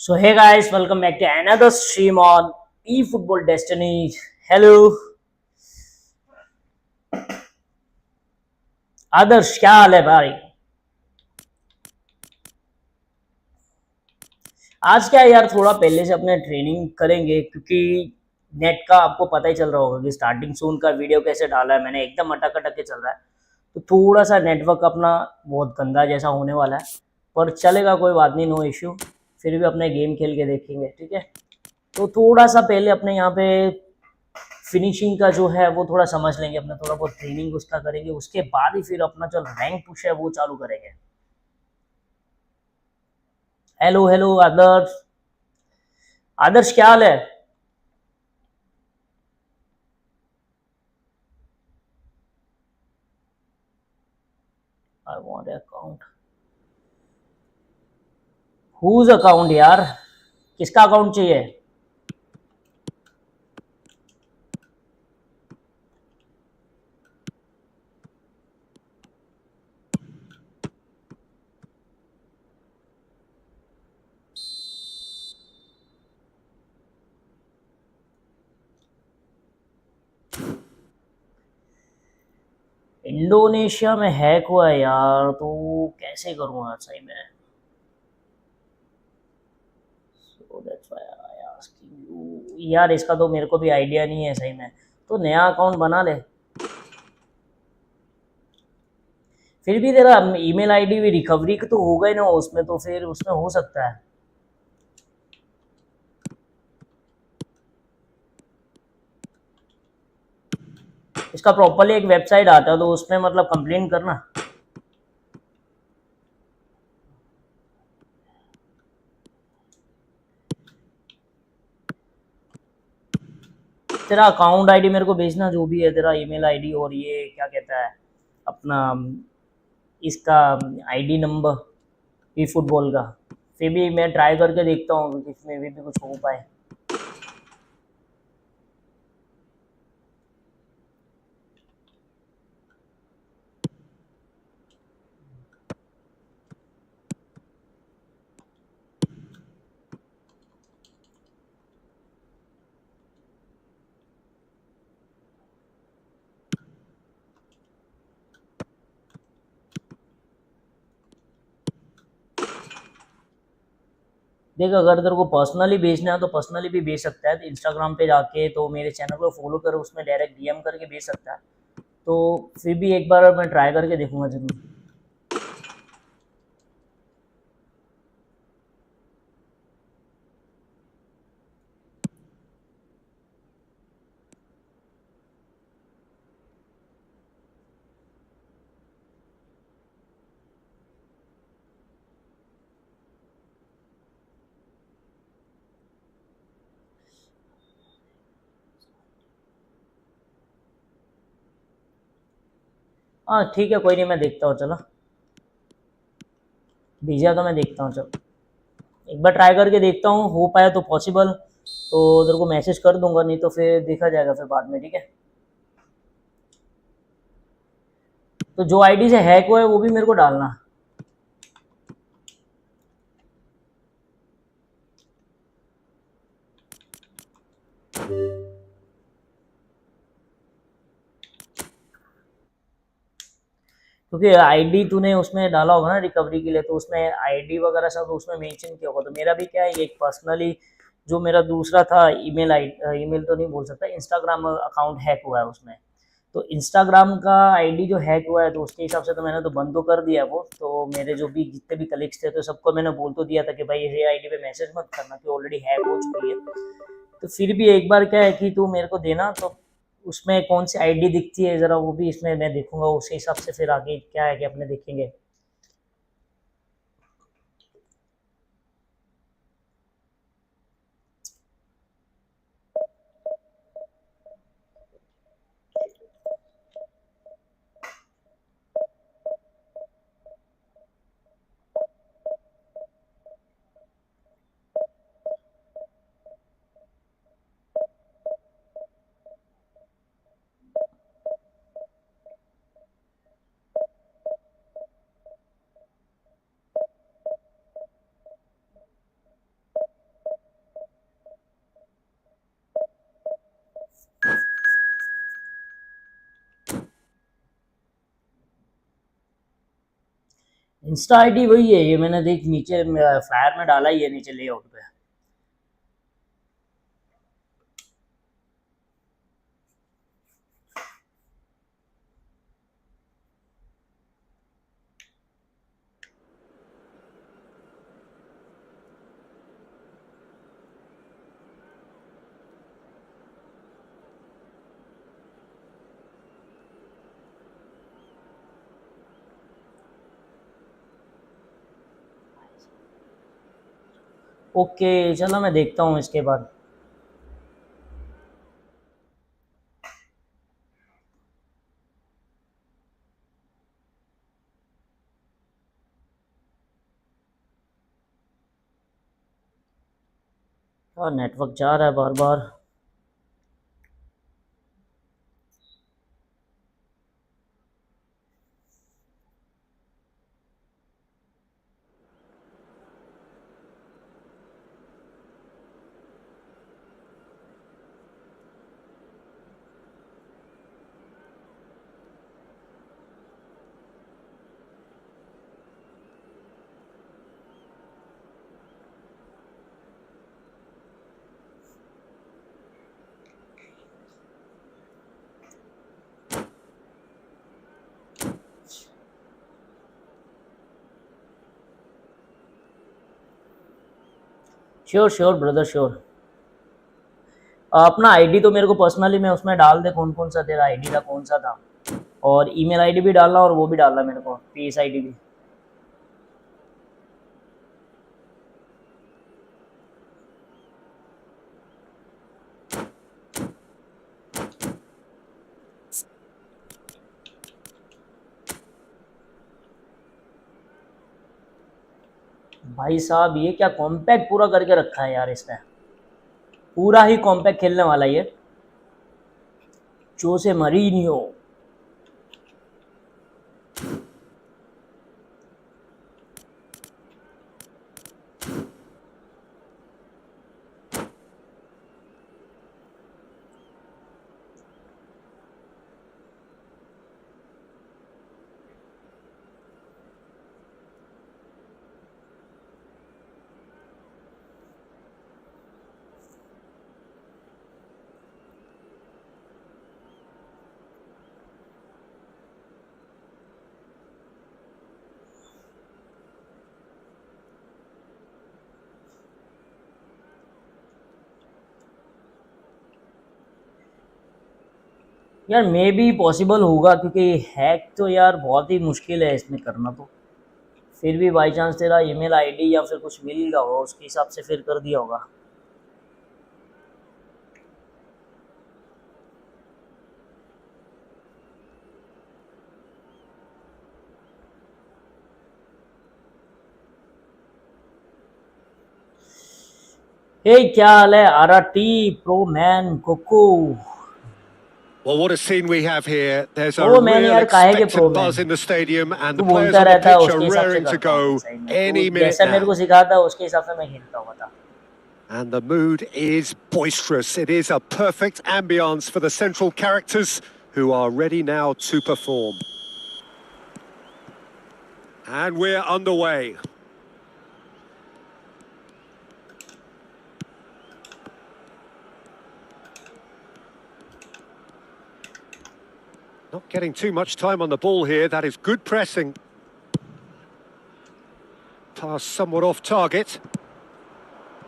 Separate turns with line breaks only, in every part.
So hey guys, welcome back to another stream on eFootball Destiny. Hello, आदर्श क्या हाल है भाई? आज क्या है यार, थोड़ा पहले से अपने ट्रेनिंग करेंगे क्योंकि नेट का आपको पता ही चल रहा होगा कि स्टार्टिंग सून का वीडियो कैसे डाला है मैंने, एकदम अटक अटक के चल रहा है। तो थोड़ा सा नेटवर्क अपना बहुत गंदा जैसा होने वाला है, पर चलेगा, कोई बात नहीं, नो इश्यू। फिर भी अपने गेम खेल के देखेंगे, ठीक है। तो थोड़ा सा पहले अपने यहाँ पे फिनिशिंग का जो है वो थोड़ा समझ लेंगे, अपना थोड़ा बहुत ट्रेनिंग उसका करेंगे, उसके बाद ही फिर अपना जो रैंक पुश है वो चालू करेंगे। हेलो हेलो आदर्श, आदर्श क्या हाल है? I want account. Whose account यार, किसका अकाउंट चाहिए? इंडोनेशिया में हैक हुआ है यार, तो कैसे करूँगा सही में? So that's why I asking you। यार इसका तो मेरे को भी आइडिया नहीं है सही में, तो नया अकाउंट बना ले। फिर भी तेरा ईमेल आईडी भी रिकवरी तो हो गई ना उसमें, तो फिर उसमें हो सकता है। इसका प्रॉपरली एक वेबसाइट आता है, तो उसमें मतलब कंप्लेन करना। तेरा अकाउंट आईडी मेरे को भेजना, जो भी है तेरा ईमेल आईडी, और ये क्या कहता है अपना इसका आईडी नंबर ई फुटबॉल का। फिर भी मैं ट्राई करके देखता हूँ कि इसमें भी कुछ हो पाए। देख, अगर तेरे को पर्सनली भेजना है तो पर्सनली भी भेज सकता है, तो इंस्टाग्राम पे जाके तो मेरे चैनल को फॉलो करो, उसमें डायरेक्ट डीएम करके भेज सकता है। तो फिर भी एक बार मैं ट्राई करके देखूंगा जरूर। हाँ ठीक है, कोई नहीं, मैं देखता हूँ, चलो। भेजा तो मैं देखता हूँ, चलो। एक बार ट्राई करके देखता हूँ, हो पाया तो पॉसिबल तो तेरे को मैसेज कर दूंगा, नहीं तो फिर देखा जाएगा फिर बाद में, ठीक है। तो जो आईडी से हैक हुआ है वो भी मेरे को डालना। क्योंकि आईडी तूने उसमें डाला होगा ना रिकवरी के लिए, तो उसमें आईडी वगैरह सब उसमें मेंशन किया होगा। तो मेरा भी क्या है, एक पर्सनली जो मेरा दूसरा था ईमेल ईमेल तो नहीं बोल सकता, इंस्टाग्राम अकाउंट हैक हुआ है उसमें। तो इंस्टाग्राम का आईडी जो हैक हुआ है, तो उसके हिसाब से तो मैंने तो बंद तो कर दिया है वो। तो मेरे जो भी जितने भी कलीग्स थे तो सबको मैंने बोल तो दिया था कि भाई ये आईडी पे मैसेज मत करना कि ऑलरेडी हैक हो चुकी है। तो फिर भी एक बार क्या है कि तू मेरे को देना, तो उसमें कौन सी आईडी दिखती है ज़रा वो भी इसमें मैं देखूंगा, उसी हिसाब से फिर आगे क्या है कि अपने देखेंगे। इंस्टा आईडी वही है, ये मैंने देख नीचे फ्लायर में डाला ही है, नीचे लेआउट पे। ओके चलो मैं देखता हूँ इसके बाद। और नेटवर्क जा रहा है बार बार। Sure sure brother sure. अपना आईडी तो मेरे को पर्सनली मैं उसमें डाल दे, कौन कौन सा तेरा आईडी था, कौन सा था, और ईमेल आईडी भी डालना, और वो भी डालना मेरे को, पीएस आईडी भी। भाई साहब ये क्या कॉम्पैक्ट पूरा करके रखा है यार इसने, पूरा ही कॉम्पैक्ट खेलने वाला ये जोसे मरीनियो। यार मे भी पॉसिबल होगा, क्योंकि हैक तो यार बहुत ही मुश्किल है इसमें करना, तो फिर भी बाई चांस तेरा ईमेल आईडी या फिर कुछ मिल गया होगा, उसके हिसाब से फिर कर दिया होगा। हे क्या हाल है आरटी प्रो मैन कोको।
Well, what a scene we have here. There's a
pro man
real
यार काहे के pro
expectant buzz
man,
in the stadium and
तू
the players
बोलता
on the
रहता है
pitch are
उसके हिसाब से
raring to
करता हूँ,
go
सही में
any
तू
minute
जैसा मेरे को
now.
सिखाता है उसके हिसाब से मैं खेलता हूँ, बता।
And the mood is boisterous. It is a perfect ambience for the central characters who are ready now to perform. And we're underway. Not getting too much time on the ball here. That is good pressing. Pass somewhat off target.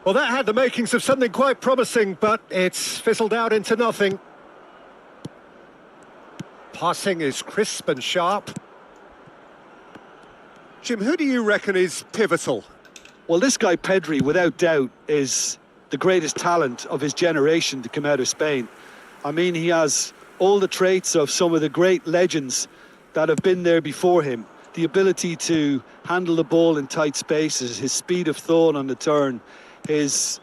Well, that had the makings of something quite promising, but it's fizzled out into nothing. Passing is crisp and sharp. Jim, who do you reckon is pivotal?
Well, this guy Pedri, without doubt, is the greatest talent of his generation to come out of Spain. I mean, he has all the traits of some of the great legends that have been there before him. The ability to handle the ball in tight spaces, his speed of thought on the turn, his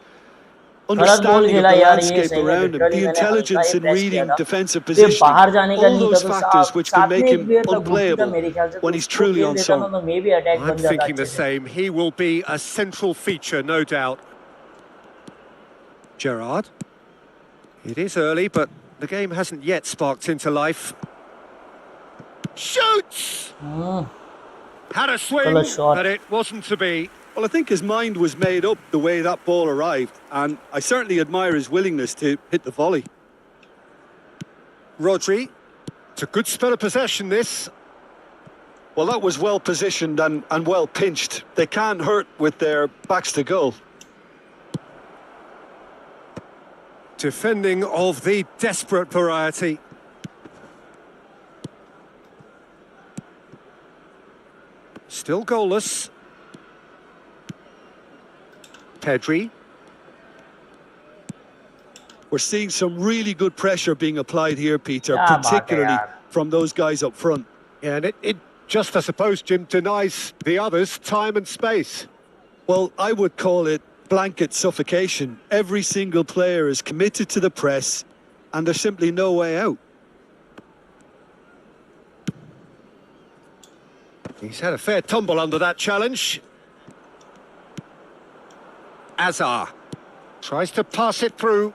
understanding of the landscape around him, the intelligence in reading defensive positioning, all those factors which can make him unplayable when he's truly on song.
I'm thinking the same. He will be a central feature, no doubt. Gerrard. It is early, but the game hasn't yet sparked into life. Shoots! Had a swing,
Colour shot.
but it wasn't to be.
Well, I think his mind was made up the way that ball arrived, and I certainly admire his willingness to hit the volley.
Rodri. It's a good spell of possession, this.
Well, that was well positioned and well pinched. They can't hurt with their backs to goal.
Defending of the desperate variety. Still goalless. Pedri.
We're seeing some really good pressure being applied here, Peter,
Kya baat hai
particularly
yaar.
from those guys up front.
Yeah, and it just, I suppose, Jim, denies the others time and space.
Well, I would call it blanket suffocation. Every single player is committed to the press, and there's simply no way out.
He's had a fair tumble under that challenge. Azar tries to pass it through.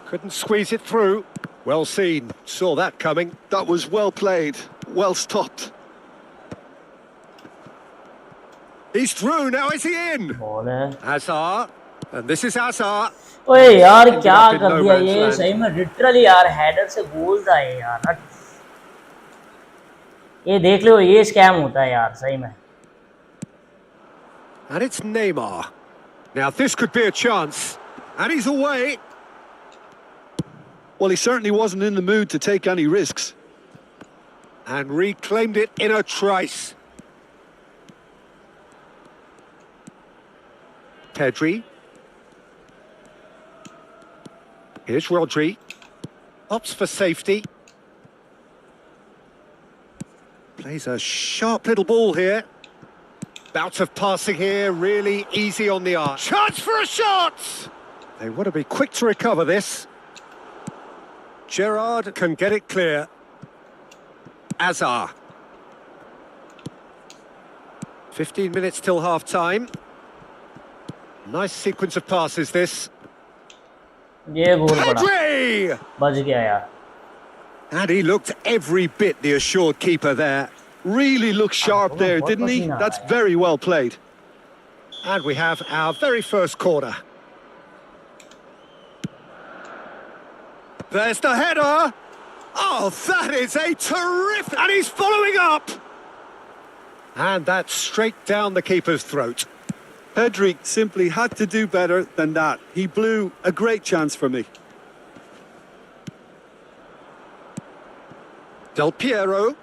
Couldn't squeeze it through. Well seen. Saw that coming.
That was well played, well stopped.
He's through. Now is he in?
Ball है.
Azar. And this is Azar.
ओए यार
Ended
क्या
up in
कर
no
दिया
man's
ये,
land.
सही में literally यार हेडर से गोल था ये यार. हट. ये देख लो, ये स्कैम होता है यार सही में.
And it's Neymar. Now this could be a chance. And he's away.
Well, he certainly wasn't in the mood to take any risks.
And reclaimed it in a trice. Pedri. Here's Rodri. Opts for safety. Plays a sharp little ball here. Bout of passing here, really easy on the arch. Chance for a shot! They want to be quick to recover this. Gerrard can get it clear. Azar. 15 minutes till half-time. Nice sequence of passes, this.
ये गोल पड़ा.
Pedri!
बच गया यार.
And he looked every bit the assured keeper there. Really looked sharp there,
what
didn't
was
he?
he now?
That's very well played.
And we have our very first corner. There's the header. Oh, that is a terrific... And he's following up. And that's straight down the keeper's throat.
Pedri simply had to do better than that. He blew a great chance for me.
Del Piero.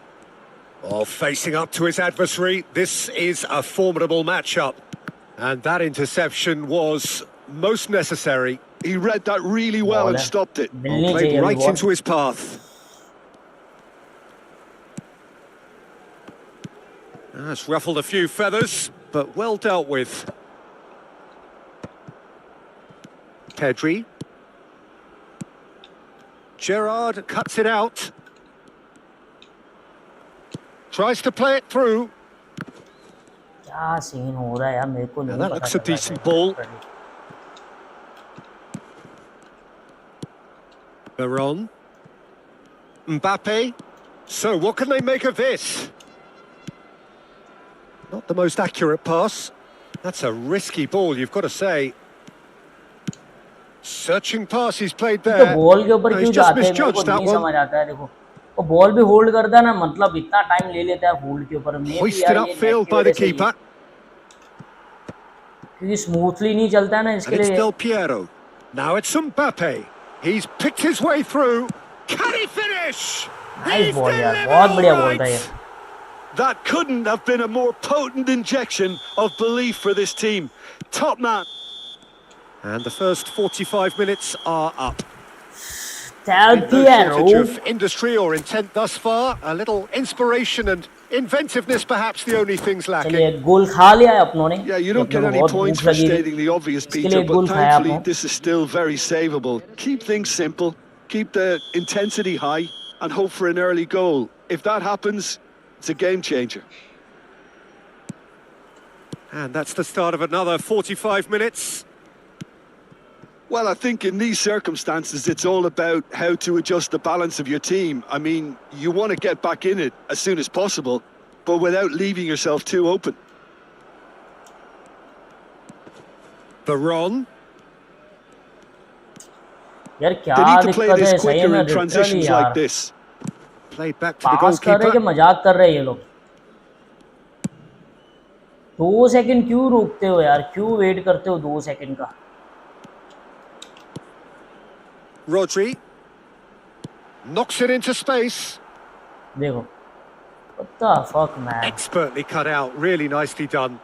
Oh, facing up to his adversary. This is a formidable matchup. And that interception was most necessary.
He read that really well and stopped it.
मिलनी
Played
चाहिए
right
अभी
into his path. That's ruffled a few feathers, but well dealt with. Pedri. Gerrard cuts it out. Tries to play it through.
क्या scene हो रहा है यार, मेरे को
Now
नहीं
that
पता
looks a
चल रहा
decent
है.
ball. Veron. Mbappe. So what can they make of this? Not the most accurate pass. That's a risky ball, you've got to say. Searching pass he's played
तो
there.
Ball के ऊपर
No,
क्यों
he's just
जाते हैं, मेरे को
misjudged that
नहीं
one.
समझ आता है. देखो वो बॉल भी होल्ड करता है ना, मतलब इतना टाइम ले लेता है होल्ड के ऊपर. मैं भी
Hoisted
यार ये
upfield by the keeper.
क्योंकि स्मूथली नहीं चलता है ना, इसके
And it's
लिए.
Del Piero. Now it's Mbappe. He's picked his way through. Can he finish?
Nice ball यार, बहुत बढ़िया बॉल था ये.
That couldn't have been a more potent injection of belief for this team. Top man.
And the first 45 minutes are up.
Del
No shortage
Piero.
of industry or intent thus far. A little inspiration and inventiveness, perhaps the only things lacking.
चलिए गोल खा लिया है अपनों ने.
Yeah, you don't get
अपनों
any
को बहुत
points
भूख
for
लगी थी.
stating the obvious,
इसके
Peter,
लिए
but
गोल खाया
thankfully
आपने.
this is still very savable. Keep things simple, keep the intensity high, and hope for an early goal. If that happens, it's a game changer.
And that's the start of another 45 minutes.
Well, I think in these circumstances, it's all about how to adjust the balance of your team. I mean, you want to get back in it as soon as possible, but without leaving yourself too open.
Baron.
यार
They
क्या
need to play
दिक्कत
this
है सही
quicker
में
in
literally
transitions like
यार
this.
Played back to the
पास कर रहे
goalkeeper.
कि मजाक कर रहे हैं ये लोग 2 सेकंड क्यों रोकते हो यार क्यों वेट करते हो 2 सेकंड का
Rodri. Knocks it into space.
देखो what the fuck man
Expertly cut out. Really nicely done.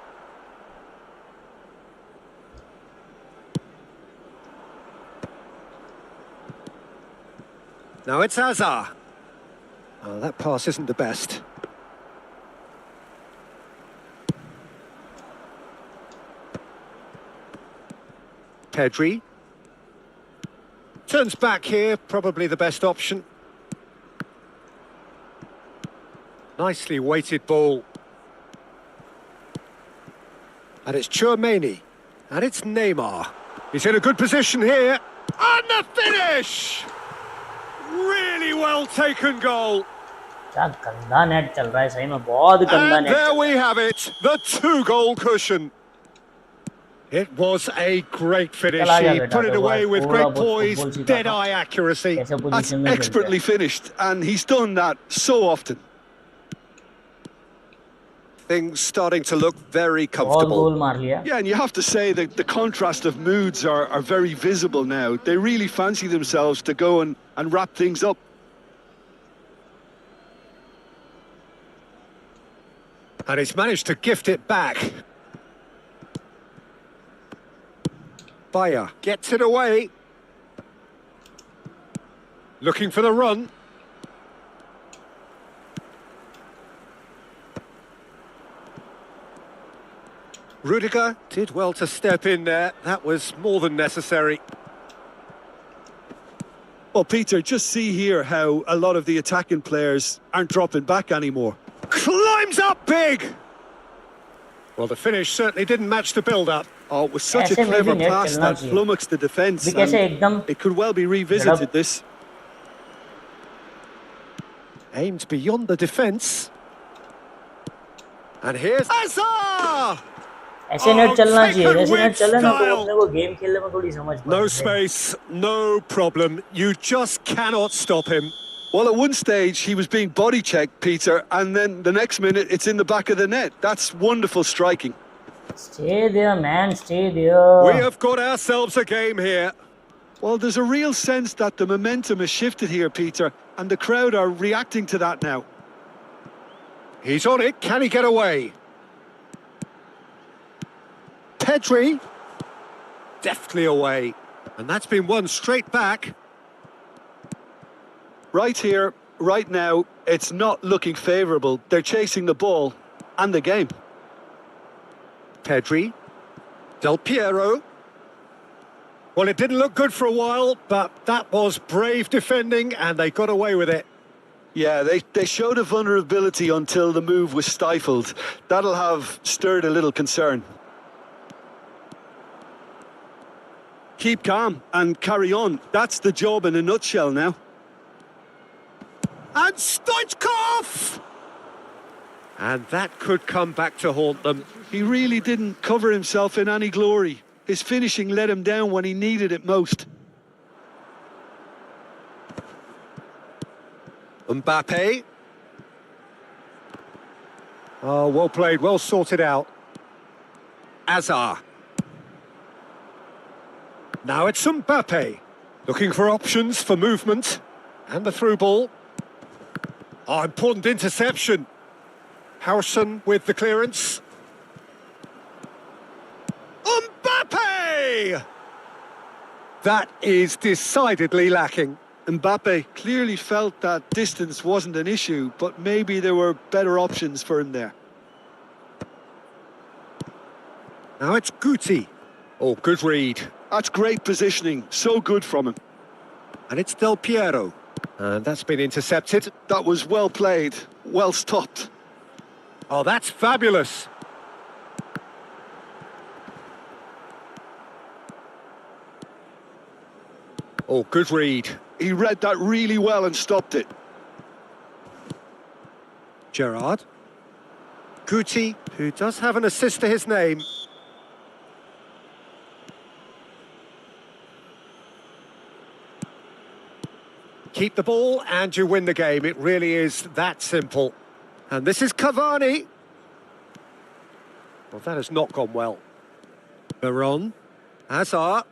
Now it's Azar. Oh, that pass isn't the best. Pedri. Turns back here, probably the best option. Nicely weighted ball. And it's Tchouaméni. And it's Neymar. He's in a good position here. And the finish! Really well taken goal.
क्या गंदा net चल रहा है सही में बहुत गंदा
And
net
there we have it, the 2-goal cushion. It was a great finish. He put it away with great poise, dead-eye accuracy.
That's expertly finished, and he's done that so often.
Things starting to look very
बहुत
comfortable.
गोल मार लिया
Yeah, and you have to say that the contrast of moods are very visible now. They really fancy themselves to go and wrap things up.
And he's managed to gift it back. Bayer gets it away. Looking for the run. Rudiger did well to step in there. That was more than necessary.
Well, Peter, just see here how a lot of the attacking players aren't dropping back anymore.
Climbs up big! Well, the finish certainly didn't match the build-up.
Oh, it was such a
ऐसे में
clever
भी net
pass
चलना
that
चाहिए
flummoxed the defence.
भी कैसे एकदम
It could well be revisited, this.
Aimed beyond the defence. And here's Azar!
ऐसे net चलना चाहिए
taken
जैसे नेट
with
चले ना तो
style.
अपने को गेम खेलने में थोड़ी समझ
No
पड़ती है
space, no problem. You just cannot stop him.
Well, at one stage, he was being body checked, Peter, and then the next minute, it's in the back of the net. That's wonderful striking.
stay there man stay there
We have got ourselves a game here.
Well, there's a real sense that the momentum has shifted here, Peter, and the crowd are reacting to that now.
He's on it. Can he get away? Pedri. Deftly away. And that's been won straight back.
Right here, right now, it's not looking favourable. They're chasing the ball and the game.
Pedri. Del Piero. Well, it didn't look good for a while, but that was brave defending and they got away with it.
Yeah, they showed a vulnerability until the move was stifled. That'll have stirred a little concern. Keep calm and carry on. That's the job in a nutshell now.
And Stoichkov! And that could come back to haunt them.
He really didn't cover himself in any glory. His finishing let him down when he needed it most.
Mbappe. Oh, well played, well sorted out. Azar. Now it's Mbappe. Looking for options for movement. And the through ball. Oh, important interception. Harrison with the clearance. Mbappe! That is decidedly lacking.
Mbappe clearly felt that distance wasn't an issue, but maybe there were better options for him there.
Now it's Guti. Oh, good read.
That's great positioning, so good from him.
And it's Del Piero. And that's been intercepted.
That was well played, well stopped.
Oh, that's fabulous. Oh, good read.
He read that really well and stopped it.
Gerrard. Guti, who does have an assist to his name. Keep the ball and you win the game. It really is that simple. And this is Cavani. Well, that has not gone well. Veron. Hazard.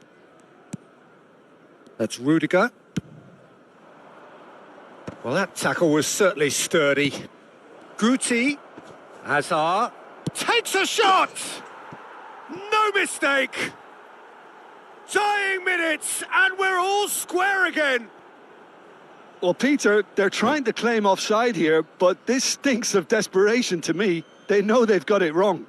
That's Rudiger. Well, that tackle was certainly sturdy. Guti. Hazard. Takes a shot! No mistake! Dying minutes, and we're all square again.
Well, Peter, they're trying to claim offside here, but this stinks of desperation to me. They know they've got it wrong.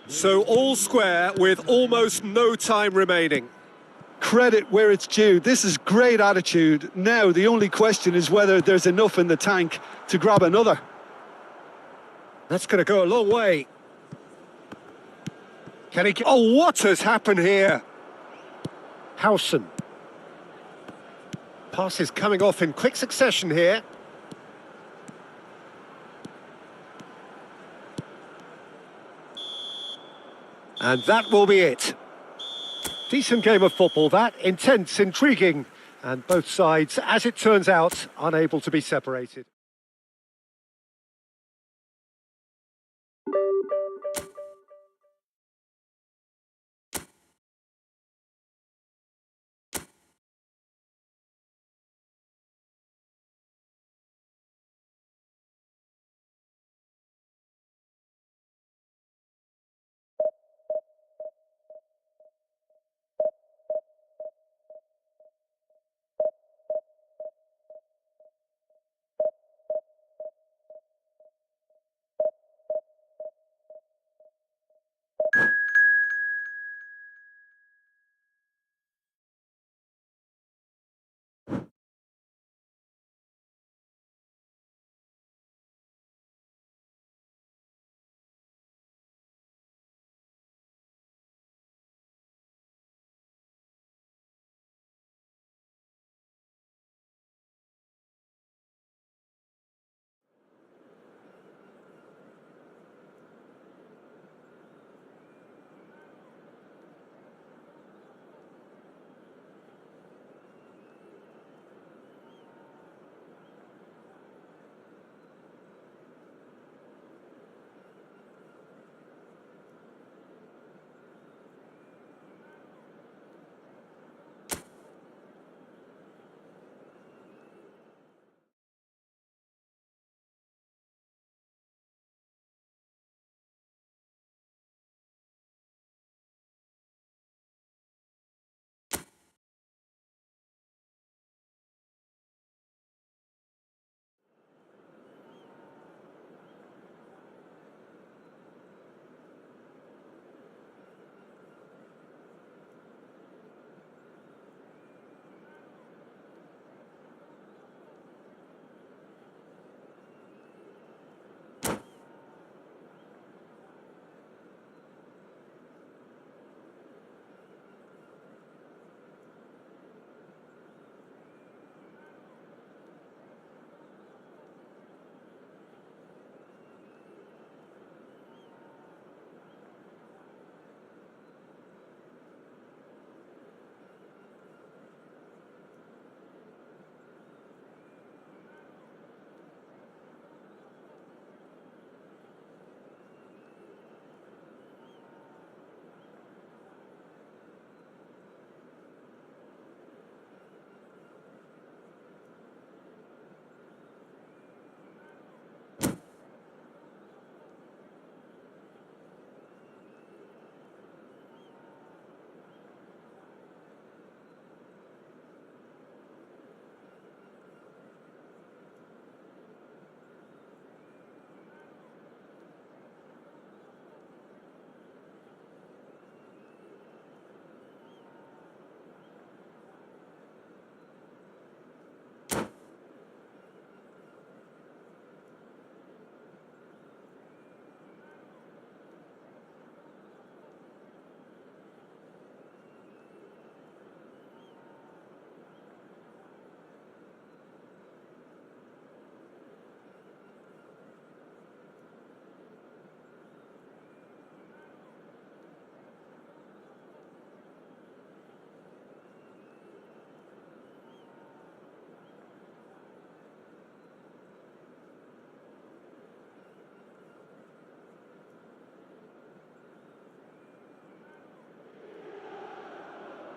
So all square with almost no time remaining.
Credit where it's due. This is great attitude. Now, the only question is whether there's enough in the tank to grab another.
That's going to go a long way. Can he... Oh, what has happened here? Howson. Passes coming off in quick succession here. And that will be it. Decent game of football, that. Intense, intriguing. And both sides, as it turns out, unable to be separated.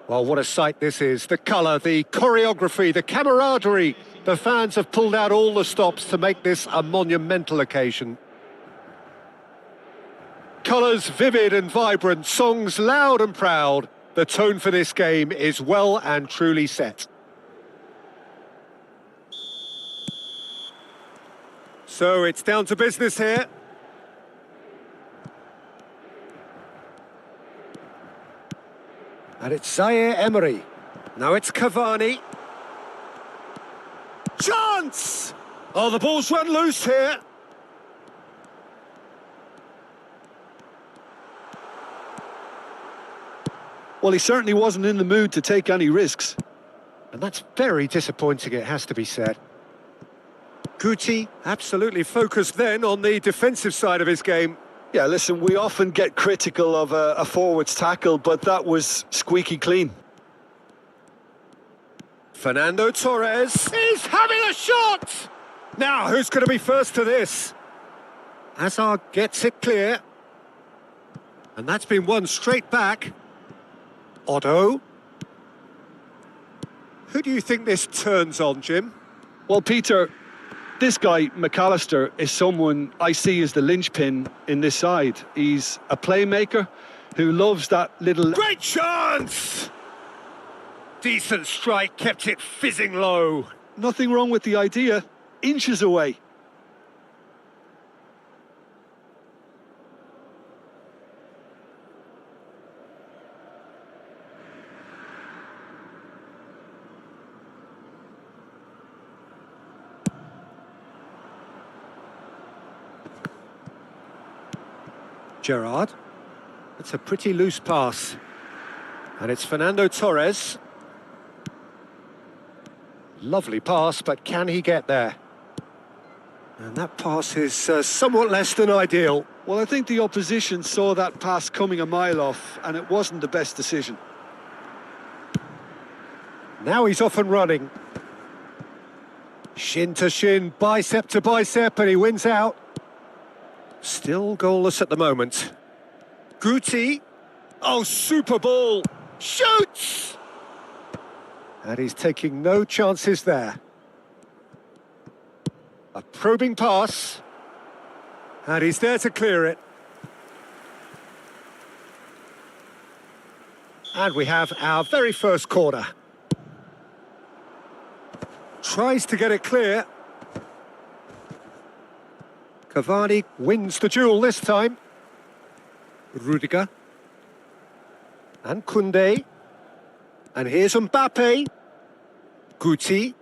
Well, what a sight this is. The colour, the choreography, the camaraderie. The fans have pulled out all the stops to make this a monumental occasion. Colours vivid and vibrant, songs loud and proud. The tone for this game is well and truly set. So it's down to business here. And it's Zaire Emery. Now it's Cavani. Chance! Oh, the ball's run loose here.
Well, he certainly wasn't in the mood to take any risks.
And that's very disappointing, it has to be said. Guti absolutely focused then on the defensive side of his game.
Yeah, listen, we often get critical of a forward's tackle, but that was squeaky clean.
Fernando Torres is having a shot! Now, who's going to be first to this? Hazard gets it clear. And that's been won straight back. Otto. Who do you think this turns on, Jim?
Well, Peter, this guy, McAllister, is someone I see as the linchpin in this side. He's a playmaker who loves that little...
Great chance! Decent strike, kept it fizzing low.
Nothing wrong with the idea. Inches away.
Gerrard. It's a pretty loose pass. And it's Fernando Torres. Lovely pass, but can he get there? And that pass is somewhat less than ideal.
Well, I think the opposition saw that pass coming a mile off, and it wasn't the best decision.
Now he's off and running. Shin to shin, bicep to bicep, and he wins out. Still goalless at the moment. Guti. Oh, super ball. Shoots! And he's taking no chances there. A probing pass. And he's there to clear it. And we have our very first corner. Tries to get it clear. Cavani wins the duel this time. Rudiger. And Koundé. And here's Mbappe. Guti.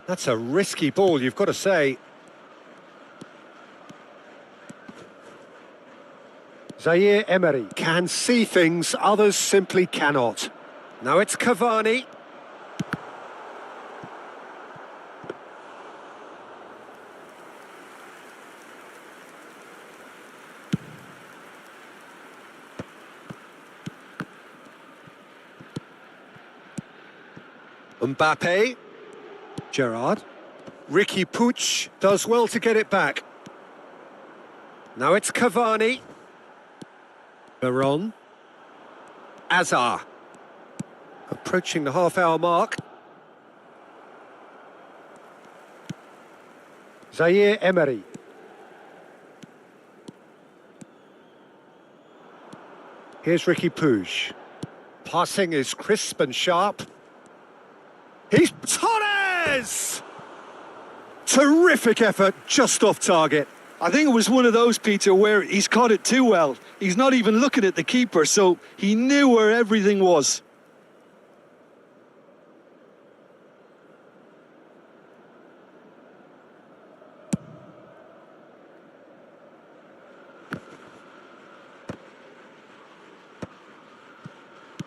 That's a risky ball, you've got to say. Zaire Emery can see things others simply cannot. Now it's Cavani. Mbappe. Gerrard. Ricky Puig does well to get it back. Now it's Cavani. Veron. Azar. Approaching the half-hour mark. Zaire Emery. Here's Ricky Puig. Passing is crisp and sharp. He's Torres! Terrific effort, just off target.
I think it was one of those, Peter, where he's caught it too well. He's not even looking at the keeper, so he knew where everything was.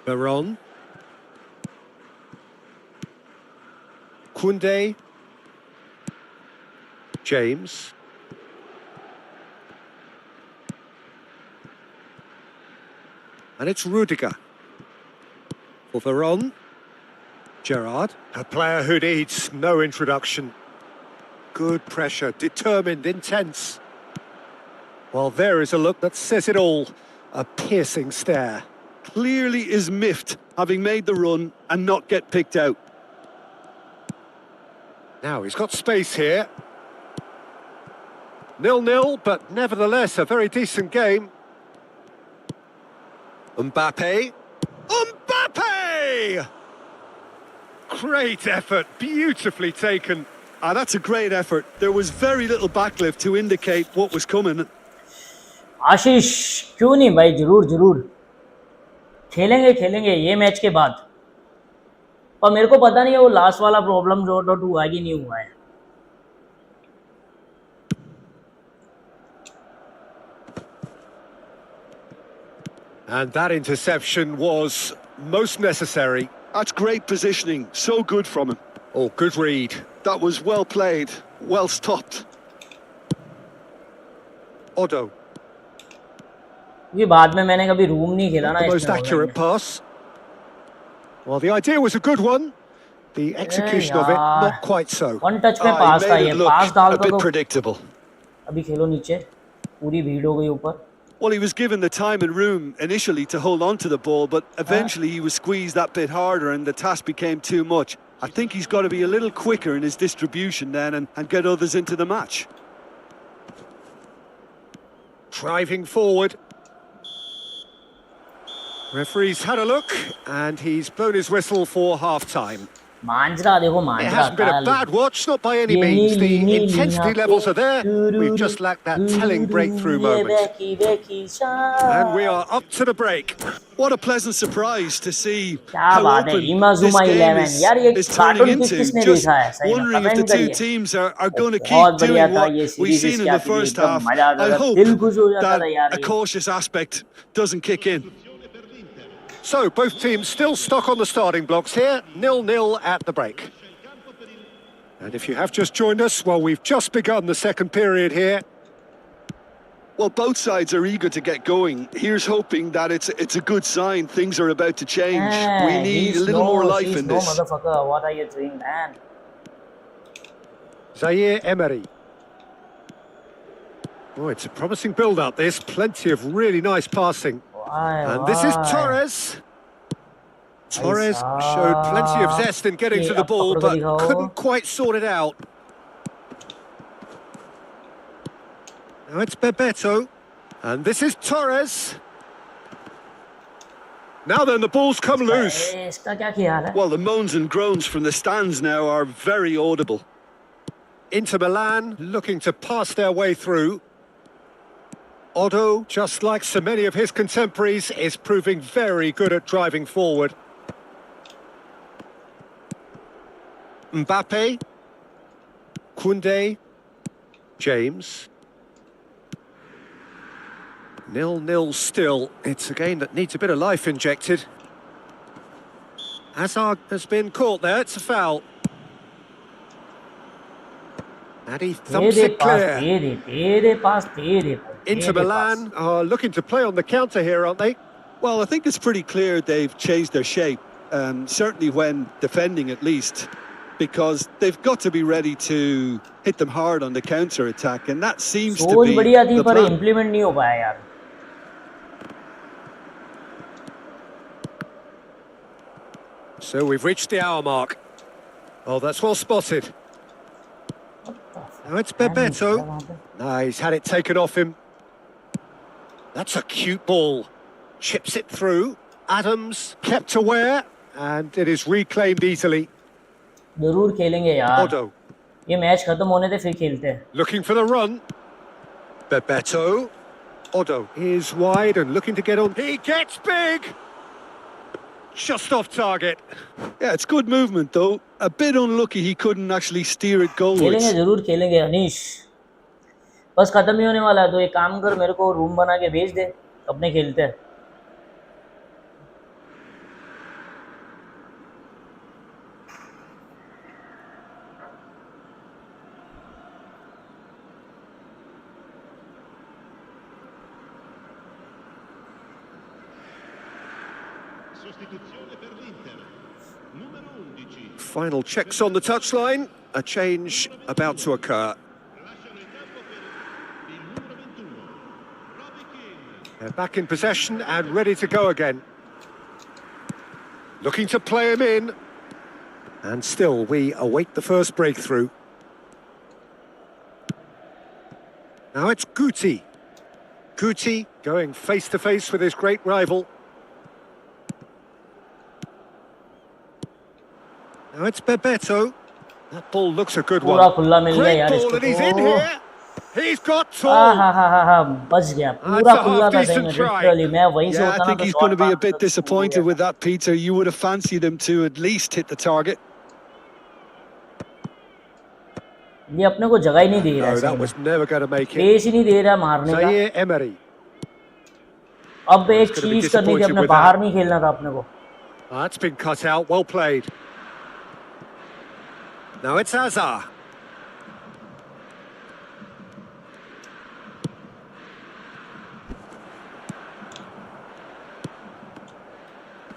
Veron. Koundé. James. And it's Rudiger. For Veron. Gerrard. A player who needs no introduction. Good pressure, determined, intense. Well, there is a look that says it all. A piercing stare.
Clearly is miffed, having made the run and not get picked out.
Now he's got space here. 0-0, but nevertheless a very decent game. Mbappe. Mbappe! Great effort, beautifully taken.
That's a great effort. There was very little backlift to indicate what was coming.
आशीष क्यों नहीं भाई, जरूर जरूर खेलेंगे ये match के बाद। पर मेरे को पता नहीं है वो लास्ट वाला प्रॉब्लम जो डॉट हुआ कि नहीं हुआ है।
And that interception was most necessary.
That's great positioning. So good from him.
Oh, good read.
That was well played. Well stopped.
Odo.
ये बाद में मैंने कभी रूम नहीं खेला ना,
The most accurate pass. Well, the idea was a good one. The execution of it, not quite so.
One touch में पास था, ये पास डाल
a bit
दो।
predictable.
अभी खेलो नीचे, पूरी भीड़ हो गई ऊपर।
Well, he was given the time and room initially to hold on to the ball, but eventually he was squeezed that bit harder and the task became too much. I think he's got to be a little quicker in his distribution then and get others into the match.
Driving forward. Referee's had a look and he's blown his whistle for half-time.
मांजरा देखो,
It
Manjra
hasn't been a bad watch, not by any means. The intensity levels are there. We've just lacked that telling breakthrough moment. And we are up to the break.
What a pleasant surprise to see
क्या
how
बात है,
open
इमा
this
जुमा
game
11 यार, ये
is
cartoon
turning into.
किसने
Just
देखा है, सही में
wondering if the
comment
two
करिए।
teams are going to
बहुत
keep
बढ़िया
doing
था
what
ये
we've
सीरीज,
seen in
क्या
the
थी,
first
एकदम
half.
मजा आता
I
था,
hope
दिल खुश हो जाता था
that
यार
a
ये।
cautious aspect doesn't kick in.
So, both teams still stuck on the starting blocks here, 0-0 at the break. And if you have just joined us, well, we've just begun the second period here.
Well, both sides are eager to get going. Here's hoping that it's a good sign. Things are about to change. We need a little more life in this.
Motherfucker, what are you doing, man?
Zaire Emery. Oh, it's a promising build-up, this. Plenty of really nice passing. And this is Torres. Torres showed plenty of zest in getting to the ball, but couldn't quite sort it out. Now it's Bebeto. And this is Torres. Now then, the ball's come loose.
Well, the moans and groans from the stands now are very audible.
Inter Milan looking to pass their way through. Odo, just like so many of his contemporaries, is proving very good at driving forward. Mbappe. Koundé. James. 0-0 still. It's a game that needs a bit of life injected. Hazard has been caught there. It's a foul. And he thumps it clear. Inter Milan are looking to play on the counter here, aren't they?
Well, I think it's pretty clear they've changed their shape, certainly when defending at least, because they've got to be ready to hit them hard on the counter-attack, and that seems to be the plan.
Implement नहीं हो पाया यार।
So we've reached the hour mark. Oh, that's well spotted. Now it's Bebeto. No, he's had it taken off him. That's a cute ball. Chips it through. Adams kept aware, and it is reclaimed easily.
जरूर खेलेंगे यार।
Odo.
ये match खत्म होने दे फिर खेलते हैं।
Looking for the run. Bebeto. Odo is wide and looking to get on. He gets big. Just off target.
Yeah, it's good movement though. A bit unlucky he couldn't actually steer it goalwards.
खेलेंगे जरूर खेलेंगे अनीश। बस खत्म ही होने वाला है, तो एक काम कर, मेरे को रूम बना के भेज दे, अपने खेलते हैं।
Final checks on the touchline. A change about to occur. They're back in possession and ready to go again. Looking to play him in. And still, we await the first breakthrough. Now it's Guti. Guti going face-to-face with his great rival. Now it's Bebeto. That ball looks a good
पूरा
one.
खुला मिल गया
Great
यार
ball
इसको
and he's in
तो।
here. He's got
हाँ
two.
हाँ हाँ हाँ हाँ, बच गया,
That's
पूरा
a
खुला था कहीं
half-decent try.
लिटरली। मैं वहीं से
Yeah,
होता
I
ना
think
तो
he's
shot
going to be a
मारना
bit
तो हो
disappointed
गया
with
था।
that, Peter. You would have fancied him to at least hit the target.
ये अपने को जगह ही नहीं दे रहा है
No,
सही
that
में,
was never going to make it.
Pace ही नहीं दे रहा मारने का।
Zaire Emery.
अब
Well, he's
एक
going to be
चीज करनी थी,
disappointed
अपने
with
बाहर
that.
नहीं खेलना था अपने को।
That's been cut out. Well played. Now it's Azar.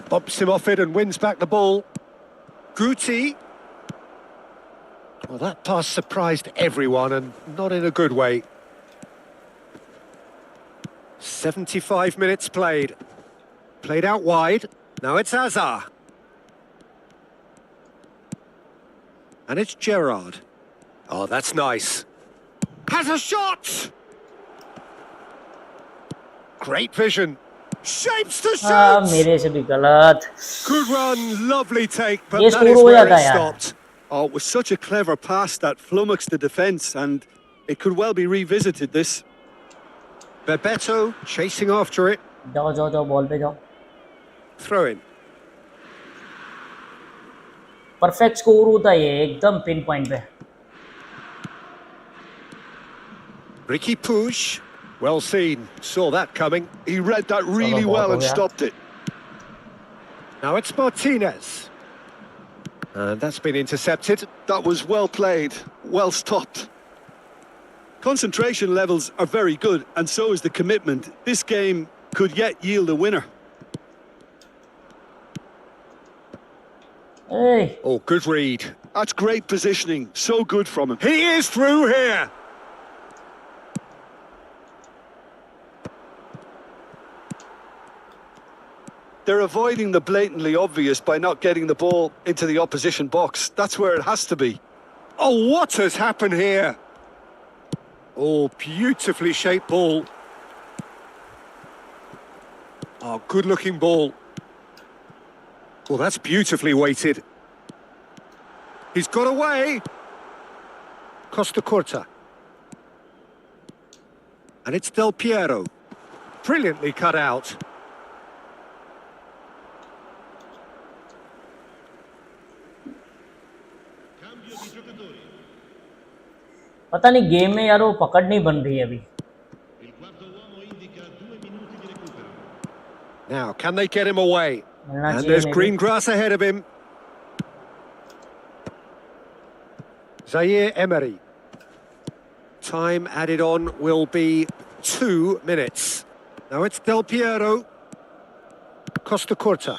Bumps him off it and wins back the ball. Guti. Well, that pass surprised everyone and not in a good way. 75 minutes played. Played out wide. Now it's Azar. And it's Gerrard. Oh, that's nice. Has a shot! Great vision. Shapes to
हाँ
shoot!
मेरे से भी गलत।
Good run, lovely take,
ये
but that
score
is
हो
where
जाता
it
है यार।
stopped.
Oh, it was such a clever pass that flummoxed the defence, and it could well be revisited, this.
Bebeto chasing after it.
जाओ जाओ जाओ, ball पे जाओ।
Throw in.
परफेक्ट स्कोर होता है ये, एकदम पिन पॉइंट पे।
Ricky Puig. Well seen. Saw that coming.
He read that really
बहुत
well
हो
and
गया।
stopped it.
Now it's Martinez. And that's been intercepted.
That was well played, well stopped. Concentration levels are very good, and so is the commitment. This game could yet yield a winner.
Hey.
Oh, good read.
That's great positioning, so good from him.
He is through here.
They're avoiding the blatantly obvious by not getting the ball into the opposition box. That's where it has to be.
Oh, what has happened here? Oh, beautifully shaped ball. Oh, good-looking ball. Oh, that's beautifully weighted. He's got away. Costa Corta. And it's Del Piero. Brilliantly cut out.
पता नहीं game में यार वो पकड़ नहीं बन रही है अभी।
Now, can they get him away?
मिलना
And
चाहिए
there's
maybe।
green grass ahead of him. Zaire Emery. Time added on will be 2 minutes. Now it's Del Piero. Costa Corta.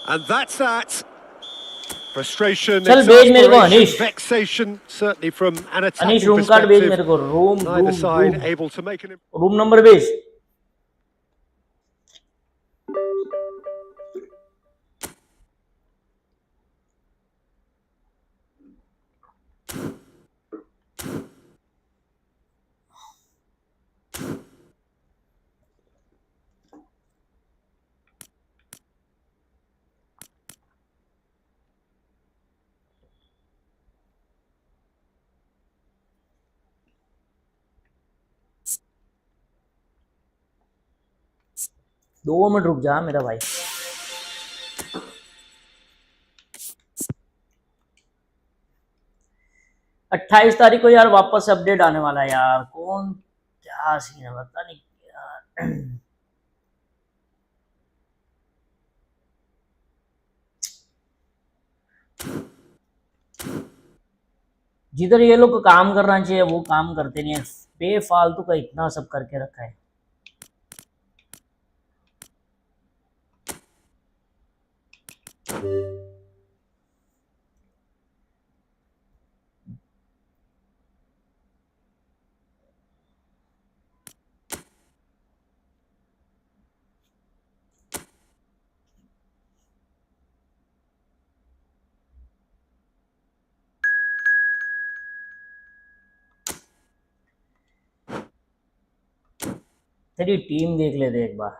And that's that. Frustration,
चल भेज मेरे को
exasperation,
Anish.
vexation, certainly from an
Anish
attacking
room card भेज मेरे
perspective.
को, room
Neither side
room
able to make an...
room number भेज। दो minute रुक जा मेरा भाई। अट्ठाईस तारीख को यार वापस से अपडेट आने वाला है यार। कौन क्या सीन है पता नहीं यार। जिधर ये लोग को काम करना चाहिए वो काम करते नहीं है, बेफालतू का इतना सब करके रखा है। तेरी टीम देख लेते एक बार।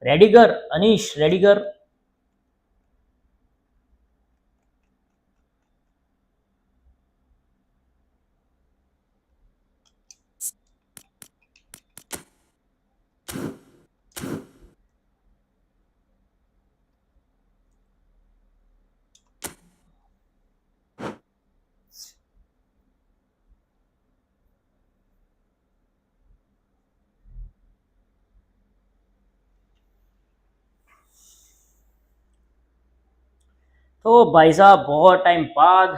रेडी कर अनीश, रेडी कर। तो भाई साहब बहुत टाइम बाद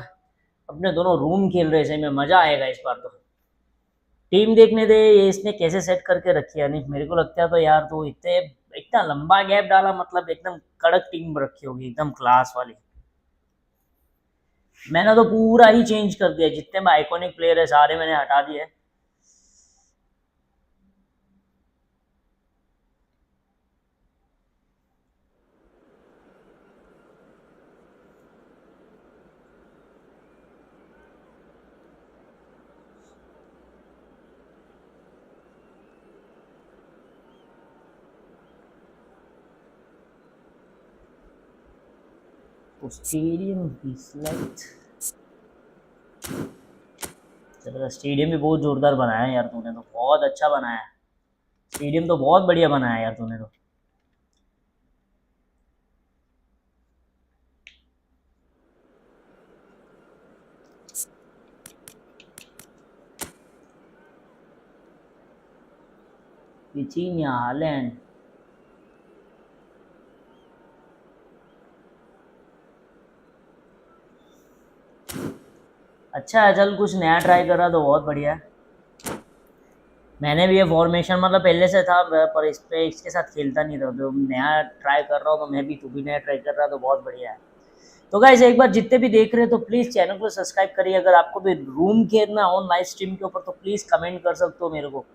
अपने दोनों रूम खेल रहे थे, में मजा आएगा इस बार तो। टीम देखने दे, ये इसने कैसे सेट करके रखी है। नहीं मेरे को लगता है तो यार, तो इतने इतना लंबा गैप डाला, मतलब एकदम कड़क टीम रखी होगी, एकदम क्लास वाली। मैंने तो पूरा ही चेंज कर दिया, जितने में आइकॉनिक प्लेयर है सारे मैंने हटा दिए। तो स्टेडियम की सिलेक्ट, चलो स्टेडियम भी बहुत जोरदार बनाया है यार तूने, तो बहुत अच्छा बनाया है स्टेडियम, तो बहुत बढ़िया बनाया है यार तूने तो। विचिन्या, हालैंड, अच्छा है, चल कुछ नया ट्राई कर रहा तो बहुत बढ़िया है। मैंने भी ये फॉर्मेशन मतलब पहले से था, पर इस पे इसके साथ खेलता नहीं था, तो नया ट्राई कर रहा हूँ, तो मैं भी, तू भी नया ट्राई कर रहा है तो बहुत बढ़िया है। तो गाइस एक बार जितने भी देख रहे हैं तो प्लीज़ चैनल को सब्सक्राइब करिए। अगर आपको भी रूम खेलना हो लाइव स्ट्रीम के ऊपर तो प्लीज़ कमेंट कर सकते हो मेरे को।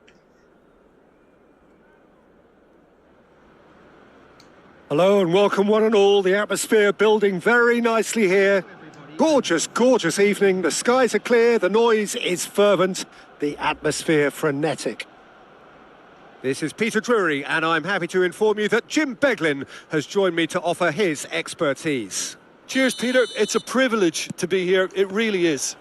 Hello and welcome one and all. The atmosphere building very nicely here. Gorgeous, gorgeous evening. The skies are clear, the noise is fervent, the atmosphere frenetic. This is Peter Drury, and I'm happy to inform you that Jim Beglin has joined me to offer his expertise.
Cheers, Peter. It's a privilege to be here. It really is.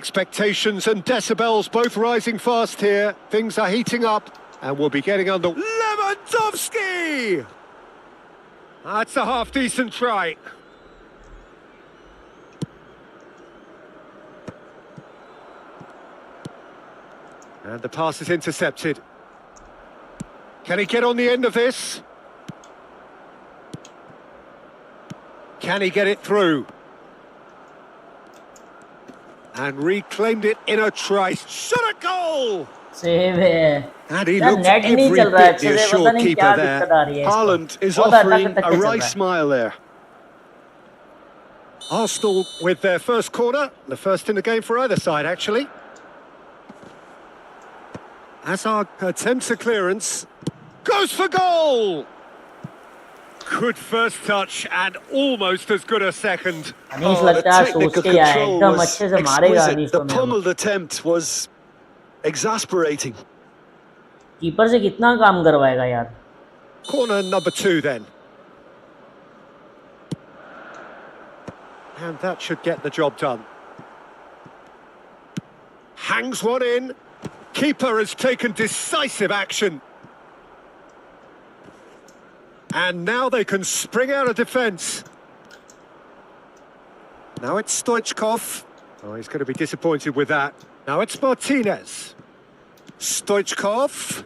Expectations and decibels both rising fast here. Things are heating up, and we'll be getting under. Lewandowski! That's a half-decent try. And the pass is intercepted. Can he get on the end of this? Can he get it through? And reclaimed it in a trice. Shot a goal!
Save है
And he
यार,
looked
net नहीं
every
चल रहा है
bit the
अच्छे से, पता
assured
नहीं क्या
keeper there.
दिक्कत आ रही है इसको।
Haaland is
बहुत
offering
अटक-अटक
a
के चल
wry
रहा है।
smile there.
Arsenal with their first corner, the first in the game for either side, actually. Hazard attempts a clearance, goes for goal! Good first touch and almost as good a second.
Anish
The
लगता है सोच
technical
के आया,
control
एकदम
was
अच्छे से मारेगा
exquisite.
Anish
The
तो मेरे को।
pummeled attempt was exasperating.
Keeper से कितना काम करवाएगा यार।
Corner number 2 then. And that should get the job done. Hangs one in. Keeper has taken decisive action. And now they can spring out of defence. Now it's Stoichkov. Oh, he's going to be disappointed with that. Now it's Martinez. Stoichkov.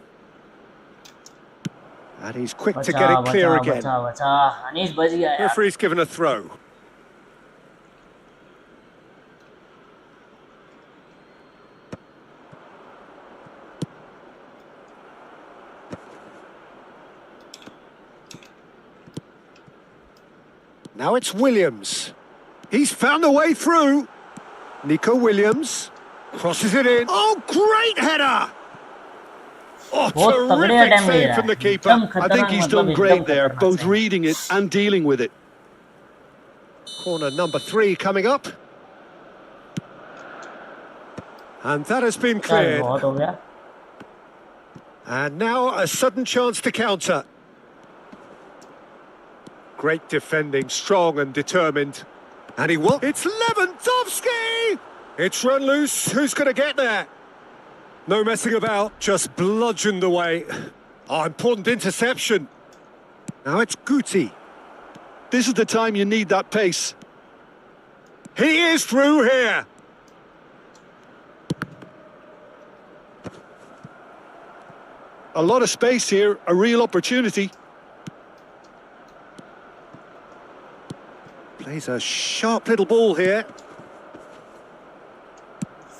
And he's quick to get it clear again.
बचा अनीश बच गया यार।
Referee's given a throw. Now it's Williams. He's found a way through. Nico Williams crosses it in. Oh, great header! Oh,
बहुत तगड़े
terrific
attempt ले
save
रहा
from
है,
the keeper.
एकदम
I think
खतरनाक,
he's
मतलब
done
एकदम
great there,
खतरनाक
both
save।
reading it and dealing with it.
Corner number 3 coming up. And that has been
चल
cleared.
बहुत हो गया।
And now a sudden chance to counter. Great defending, strong and determined. And he will. It's Lewandowski! It's run loose. Who's going to get there? No messing about, just bludgeoned away. Oh, important interception. Now it's Guti.
This is the time you need that pace.
He is through here.
A lot of space here, a real opportunity.
Plays a sharp little ball here.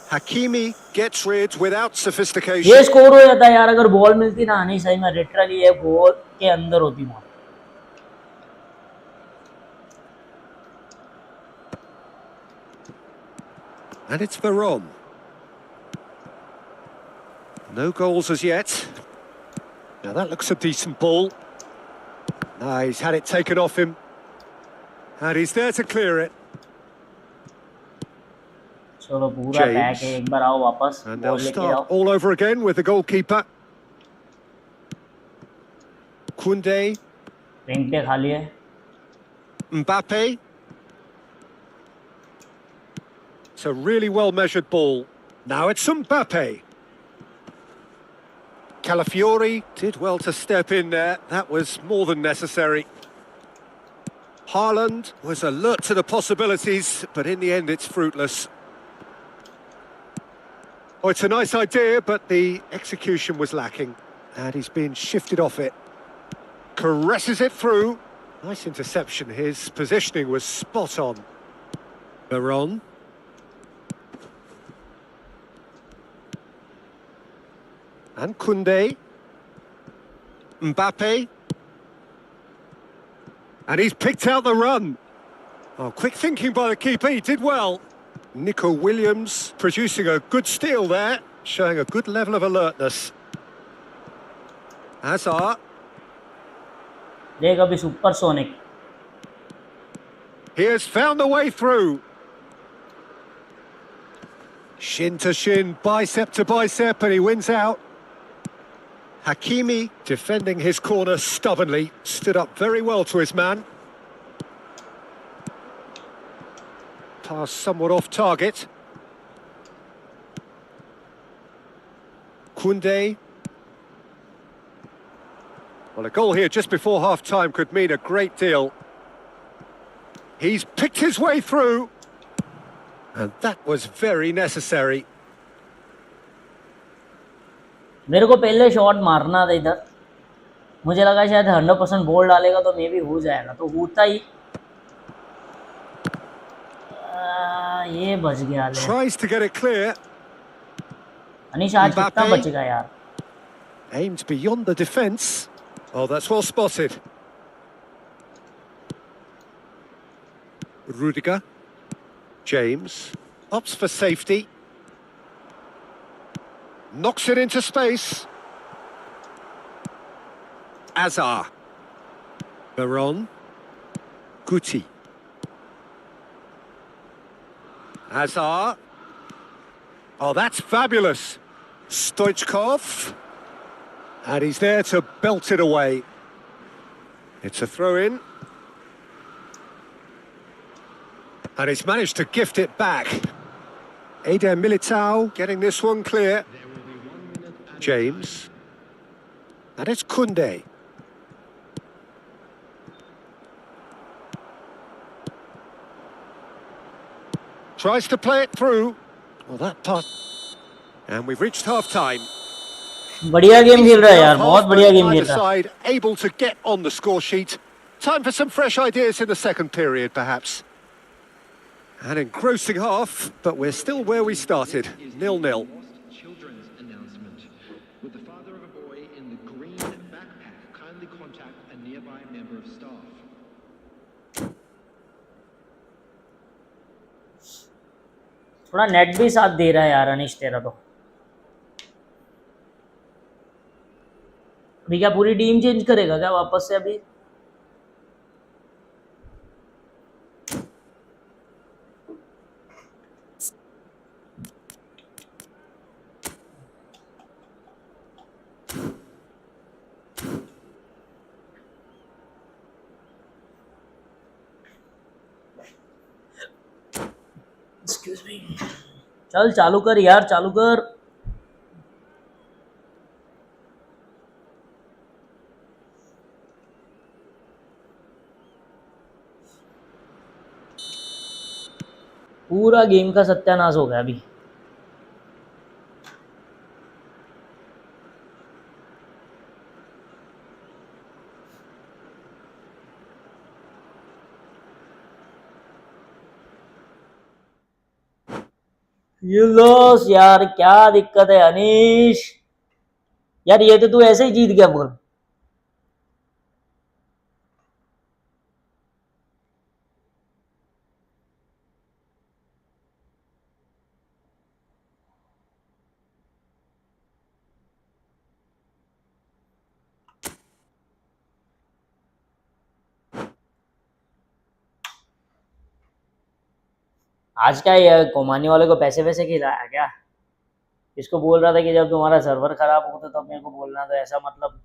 Hakimi gets rid without sophistication.
ये score हो जाता है यार, अगर ball मिलती ना नहीं सही में, लिटरली ये गोल के अंदर होती वहां।
And it's Veron. No goals as yet. Now that looks a decent ball. Now he's had it taken off him. And he's there to clear it.
चलो पूरा पैक है, एक बार आओ वापस,
And
बॉल
they'll
लेके
start
आओ।
all over again with the goalkeeper. Koundé,
ring पे खाली है।
Mbappe. It's a really well-measured ball. Now it's Mbappe. Calafiori did well to step in there. That was more than necessary. Haaland was alert to the possibilities, but in the end it's fruitless. Oh, it's a nice idea, but the execution was lacking. And he's been shifted off it. Caresses it through. Nice interception. His positioning was spot on. Veron. And Koundé. Mbappe. And he's picked out the run. Oh, quick thinking by the keeper, he did well. Nico Williams producing a good steal there, showing a good level of alertness. Hazard.
देख अभी super sonic.
He has found the way through. Shin to shin, bicep to bicep, and he wins out. Hakimi defending his corner stubbornly, stood up very well to his man. Pass somewhat off target. Koundé. Well, a goal here just before half-time could mean a great deal. He's picked his way through. And that was very necessary.
मेरे को पहले shot मारना था इधर, मुझे लगा शायद 100% ball डालेगा तो मे भी हो जाएगा, तो होता ही। ये बच गया ले।
Tries to get it clear.
Anish आज कितना बचेगा यार?
Aimed beyond the defence. Oh, that's well spotted. Rudiger. James. Opts for safety. Knocks it into space. Azar. Veron. Guti. Azar. Oh, that's fabulous. Stoichkov. And he's there to belt it away. It's a throw-in. And he's managed to gift it back. Eder Militao getting this one clear. James. And it's Koundé. Tries to play it through. Well, that pass. And we've reached half-time.
बढ़िया game खेल रहा है यार, बहुत बढ़िया game खेल रहा है।
Side able to get on the score sheet. Time for some fresh ideas in the second period, perhaps. An engrossing half, but we're still where we started, 0-0.
Children's announcement. Would the father of a boy in the green backpack kindly contact a nearby member of staff?
थोड़ा net भी साथ दे रहा है यार अनिश तेरा तो। अभी क्या पूरी टीम चेंज करेगा क्या वापस से अभी? Excuse me. चल चालू कर यार, चालू कर। पूरा गेम का सत्यानाश हो गया अभी। ये लॉस यार, क्या दिक्कत है अनीश यार, ये तो तू ऐसे ही जीत गया बोल। आज क्या ये कोमानी वाले को पैसे वैसे खिलाया क्या? इसको बोल रहा था कि जब तुम्हारा सर्वर खराब हो तो तब मेरे को बोलना, तो ऐसा मतलब।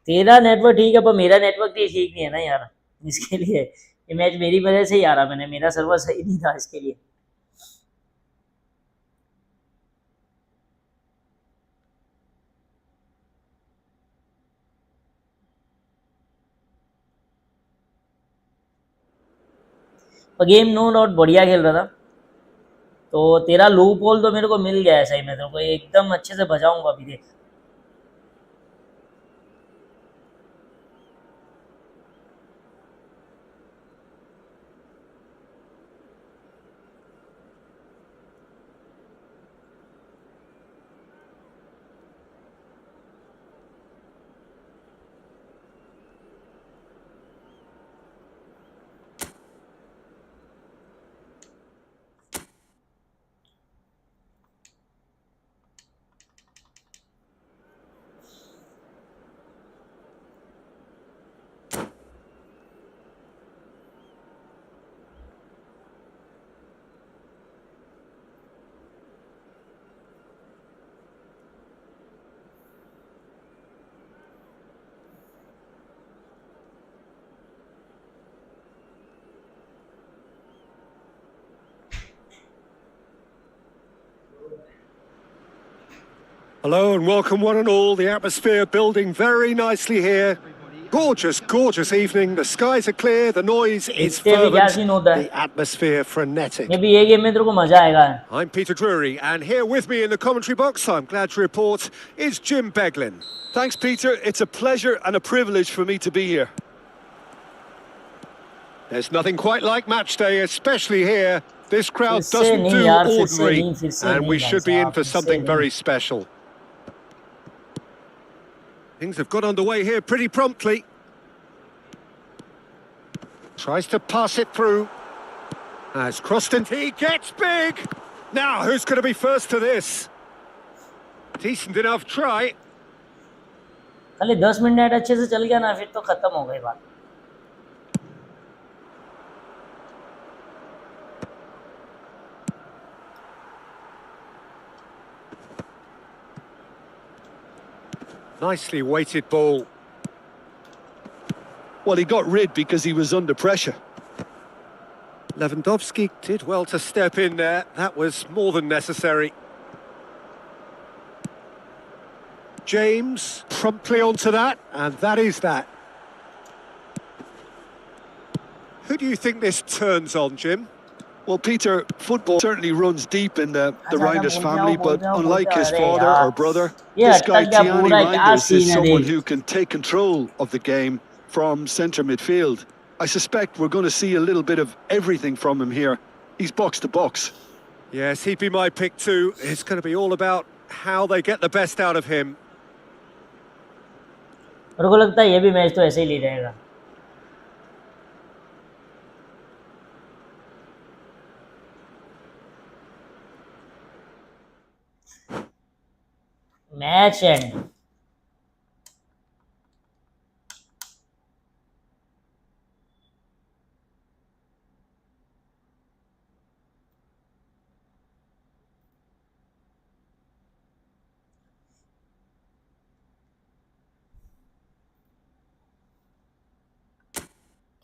तेरा नेटवर्क ठीक है पर मेरा नेटवर्क भी ठीक नहीं है ना यार, इसके लिए ये मैच मेरी वजह से ही आ रहा, मैंने मेरा सर्वर सही नहीं था इसके लिए। पर गेम नो डाउट बढ़िया खेल रहा था। तो तेरा लूप होल तो मेरे को मिल गया है सही में, तेरे को एकदम अच्छे से बजाऊंगा अभी देख।
Hello and welcome one and all. The atmosphere building very nicely here. Gorgeous, gorgeous evening. The skies are clear. The noise is
देखते हैं अभी क्या
fervent.
सीन होता है।
The atmosphere frenetic.
May be ये गेम में तेरे को मजा आएगा।
I'm Peter Drury, and here with me in the commentary box, I'm glad to report, is Jim Beglin.
Thanks, Peter. It's a pleasure and a privilege for me to be here.
There's nothing quite like match day, especially here. This crowd
फिर से
doesn't
नहीं
do
यार, फिर से
ordinary,
नहीं, फिर से
and
नहीं
we
भाई
should be in
साहब,
for
फिर से
something
नहीं।
very special. Things have got underway here pretty promptly. Tries to pass it through. Has crossed and he gets big! Now, who's going to be first to this? Decent enough try.
खाली 10 minute अच्छे से चल गया ना, फिर तो खत्म हो गई बात।
Nicely weighted ball.
Well, he got rid because he was under pressure.
Lewandowski did well to step in there. That was more than necessary. James promptly onto that, and that is that. Who do you think this turns on, Jim?
Well, Peter, football certainly runs deep in the
आजा,
Reinders
बोल
family,
जाओ, बोल
but
जाओ, बोल
unlike
जाओ,
his
अरे
father
यार।
or brother,
ये
this
अटक
guy,
गया
Tiani
पूरा, क्या
Reinders,
सीन
is
है
someone
देख।
who can take control of the game from centre midfield. I suspect we're going to see a little bit of everything from him here. He's box to box.
Yes, he'd be my pick too. It's going to be all about how they get the best out of him.
मेरे को लगता है ये भी match तो ऐसे ही ले जाएगा। Match and.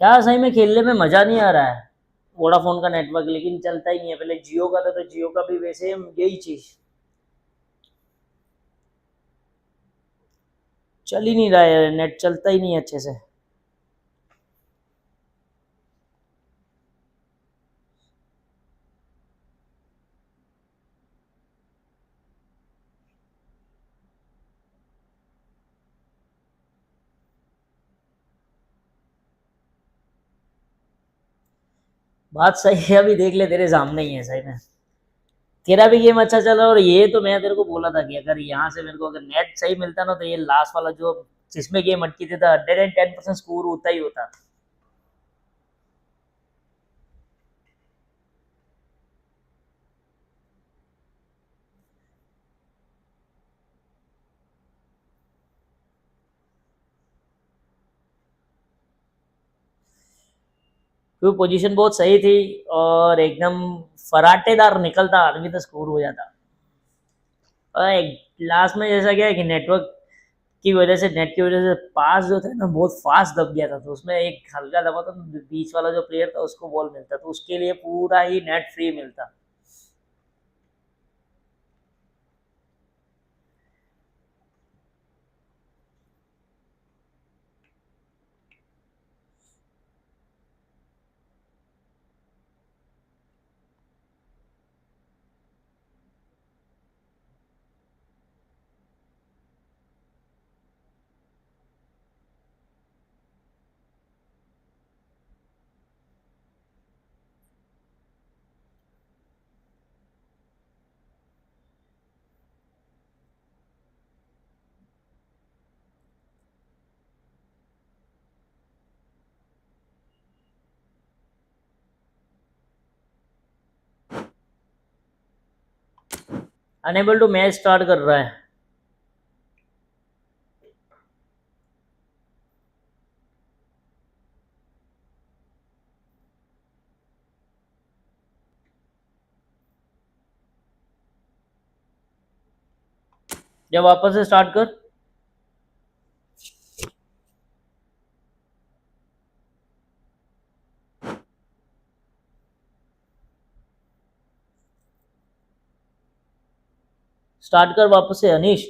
क्या सही में खेलने में मजा नहीं आ रहा है। वोडाफोन का नेटवर्क लेकिन चलता ही नहीं है। पहले जियो का था तो जियो का भी वैसे यही चीज चल ही नहीं रहा है, नेट चलता ही नहीं है अच्छे से। बात सही है, अभी देख ले तेरे सामने ही है सही में। तेरा भी गेम अच्छा चला और ये तो मैं तेरे को बोला था कि अगर यहाँ से मेरे को अगर नेट सही मिलता ना तो ये लास्ट वाला जो जिसमें गेम अटकी थी था 110% स्कोर होता ही होता। क्योंकि पोजीशन बहुत सही थी और एकदम फराटेदार निकलता आदमी तो स्कोर हो जाता। और लास्ट में जैसा क्या है कि नेटवर्क की वजह से, नेट की वजह से पास जो था ना बहुत फास्ट दब गया था, तो उसमें एक हल्का दबा था तो बीच वाला जो प्लेयर था उसको बॉल मिलता, तो उसके लिए पूरा ही नेट फ्री मिलता। अनेबल टू मैच स्टार्ट कर रहा है। जब वापस से स्टार्ट कर। स्टार्ट कर वापस से अनीश।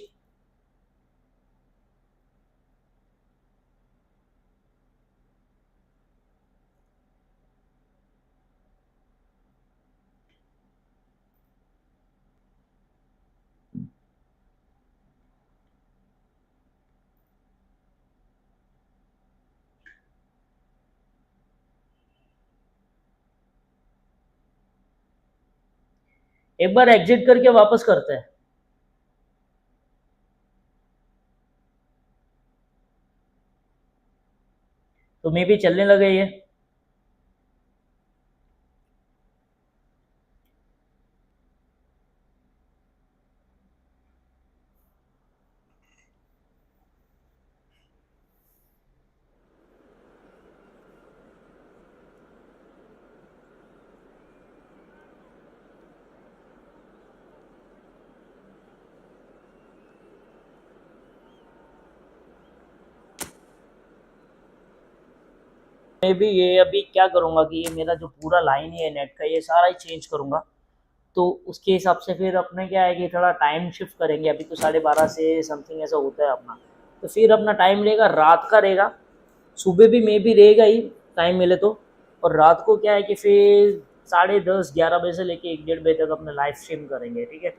एक बार एग्जिट करके वापस करते हैं। तो मे भी चलने लगे ये। मैं भी ये अभी क्या करूँगा कि ये मेरा जो पूरा लाइन है नेट का ये सारा ही चेंज करूँगा। तो उसके हिसाब से फिर अपने क्या है कि थोड़ा टाइम शिफ्ट करेंगे। अभी तो 12:30 से समथिंग ऐसा होता है अपना, तो फिर अपना टाइम रहेगा रात का रहेगा। सुबह भी मे भी रहेगा ही, टाइम मिले तो। और रात को क्या है कि फिर 10:30-11 बजे से लेके 1-1:30 बजे तक अपने लाइव स्ट्रीम करेंगे, ठीक है।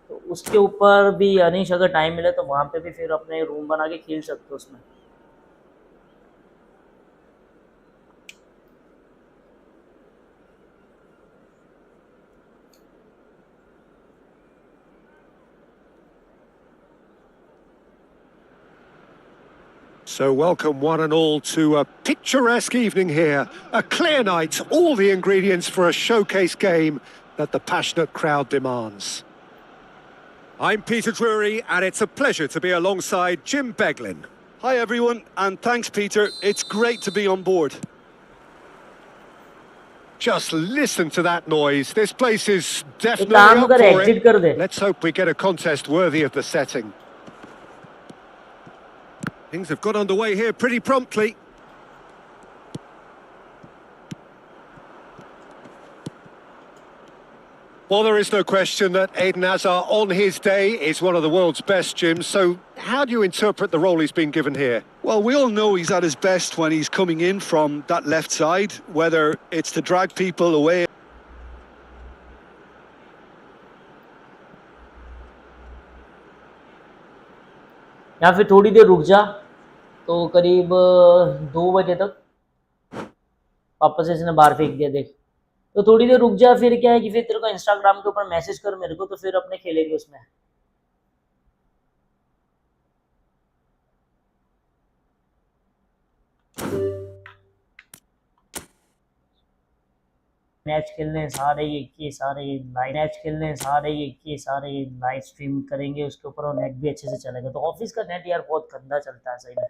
तो उसके ऊपर भी अनिश अगर टाइम मिले तो वहाँ पे भी फिर अपने रूम बना के खेल सकते हो उसमें।
So welcome one and all to a picturesque evening here. A clear night, all the ingredients for a showcase game that the passionate crowd demands. I'm Peter Drury, and it's a pleasure to be alongside Jim Beglin.
Hi everyone, and thanks Peter. It's great to be on board.
Just listen to that noise. This place is
एक
definitely
काम
up
कर,
for
exit
it.
कर दे.
Let's hope we get a contest worthy of the setting. Things have got underway here pretty promptly. Well, there is no question that Eden Hazard on his day is one of the world's best, Jim. So how do you interpret the role he's been given here?
Well, we all know he's at his best when he's coming in from that left side, whether it's to drag people away.
या फिर थोड़ी देर रुक जा, तो करीब 2 बजे तक वापस इसने बाहर फेंक दिया देख. तो थोड़ी देर रुक जा, फिर क्या है कि फिर तेरे को इंस्टाग्राम के ऊपर मैसेज कर मेरे को, तो फिर अपने खेलेंगे उसमें. मैच खेलने सारे ये सारे लाइव मैच खेलने सारे ये सारे लाइव स्ट्रीम करेंगे उसके ऊपर, और नेट भी अच्छे से चलेगा. तो ऑफिस का नेट यार बहुत गंदा चलता है सही में.